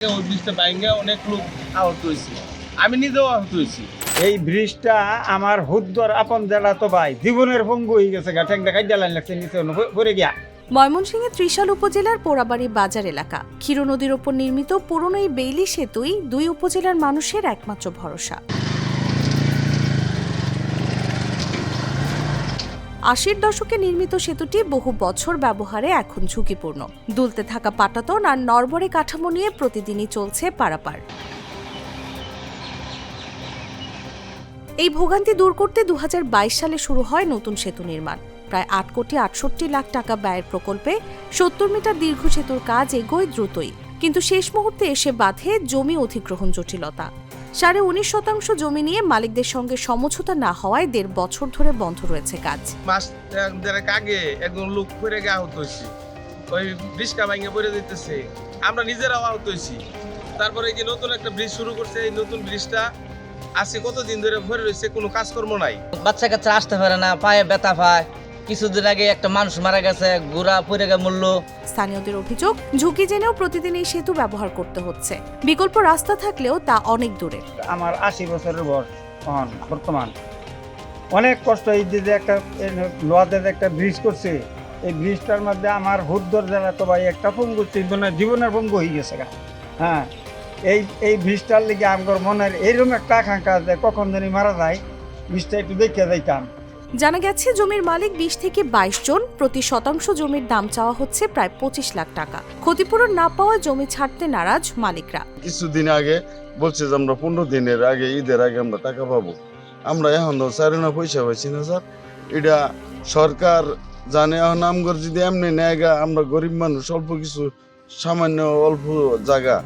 ওই ব্রিজটা ভাঙা অনেক লোক আহত হয়েছে, আমি নিজেও আহত হয়েছি। এই ব্রিজটা আমার হুদ্দর আপন জেলা তো ভাই জীবনের পঙ্গু হয়ে গেছে গা, ঠ্যাংটা কাইটা লাইন লাগছে নিচে পড়ে গিয়া। ময়মনসিংহের ত্রিশাল উপজেলার পোড়াবাড়ি বাজার এলাকা ক্ষীর নদীর ওপর নির্মিত পুরনো এই বেইলি সেতুই দুই উপজেলার মানুষের একমাত্র ভরসা। ৮০-র দশকে নির্মিত সেতুটি বহু বছর ব্যবহারে এখন ঝুঁকিপূর্ণ। দুলতে থাকা পাটাতন আর নড়বড়ে কাঠামো নিয়ে প্রতিদিনই চলছে পারাপার। এই ভোগান্তি দূর করতে ২০২২ সালে শুরু হয় নতুন সেতু নির্মাণ। প্রায় ৮,৬৮,০০,০০০ টাকা ব্যয়ের প্রকল্পে ৭০ মিটার দীর্ঘ সেতুর কাজ এগোয় দ্রুতই, কিন্তু শেষ মুহূর্তে এসে বাধে জমি অধিগ্রহণ জটিলতা। ১৯.৫% জমি নিয়ে মালিকদের সঙ্গে সমঝোতা না হওয়ায় ১.৫ বছর ধরে বন্ধ রয়েছে কাজ। মাস দেড়েক আগে একজন লোক পড়ে গিয়ে আহত হয়েছি, ওই ব্রিজটা ভাঙে পড়ে যেতেছে, আমরা নিজেরাও আহত হয়েছি। তারপরে এই যে নতুন একটা ব্রিজ শুরু করছে, এই নতুন ব্রিজটা আজকে কতদিন ধরে ভরে রয়েছে, কোনো কাজকর্ম নাই। বাচ্চা কাচ্চা আসতে পারে না, পায়ে ব্যথা পায়। কিছুদিন আগে একটা মানুষ মারা গেছে, ঘোড়া পড়ে গিয়ে মূল্য। স্থানীয়দের অভিযোগ, ঝুঁকি জেনেও প্রতিদিন এই সেতু ব্যবহার করতে হচ্ছে। বিকল্প রাস্তা থাকলেও তা অনেক দূরে। আমার ৮০ বছরের বয়স বর্তমান, অনেক কষ্ট। এই যে একটা লোহাতে একটা ব্রিজ করছে, এই ব্রিজটার মধ্যে আমার হুদ্দর জেলা তো ভাই একটা পঙ্গু জীবনের পঙ্গু হয়ে গেছে গা। হ্যাঁ, এই ব্রিজটার লিগে আমার মনের এইরকম একটা আকাঙ্ক্ষা আছে, কখন জানি মারা যায় ব্রিজটা একটু দেখে যাইতাম। জানা গেছে জমির মালিক ২০ থেকে ২২ জন, প্রতি শতাংশ জমির দাম চাওয়া হচ্ছে প্রায় ২৫ লাখ টাকা। ক্ষতিপূরণ না পাওয়ায় জমি ছাড়তে নারাজ মালিকরা। কিছুদিন আগে বলছে যে আমরা ১৫ দিনের আগে, ঈদের আগে আমরা টাকা পাবো। আমরা এখন তো চারি না পয়সা পাইছি না স্যার। এটা সরকার জানে, এখন আমগর যদি এমনি নেয়গা, আমরা গরিব মানুষ, অল্প কিছু সামান্য অল্প জায়গা,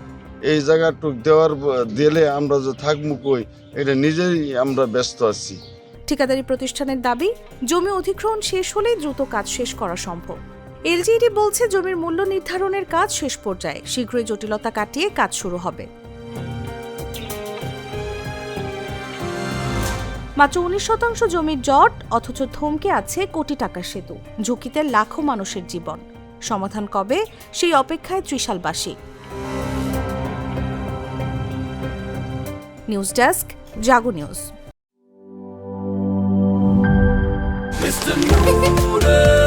এই জায়গাটুক দিলে আমরা যে থাকবো কই, এটা নিজেই আমরা ব্যস্ত আছি। ঠিকাদারি প্রতিষ্ঠানের দাবি, জমি অধিগ্রহণ শেষ হলেই দ্রুত কাজ শেষ করা সম্ভব। এলজিইডি বলছে জমির মূল্য নির্ধারণের কাজ শেষ পর্যায়ে, শীঘ্রই জটিলতা কাটিয়ে কাজ শুরু হবে। মাত্র ১৯% জমির জট, অথচ থমকে আছে কোটি টাকার সেতু, ঝুঁকিতে লাখো মানুষের জীবন। সমাধান কবে, সেই অপেক্ষায় ত্রিশালবাসী। নিউজ ডেস্ক, জাগো নিউজ। Mr. Noodle.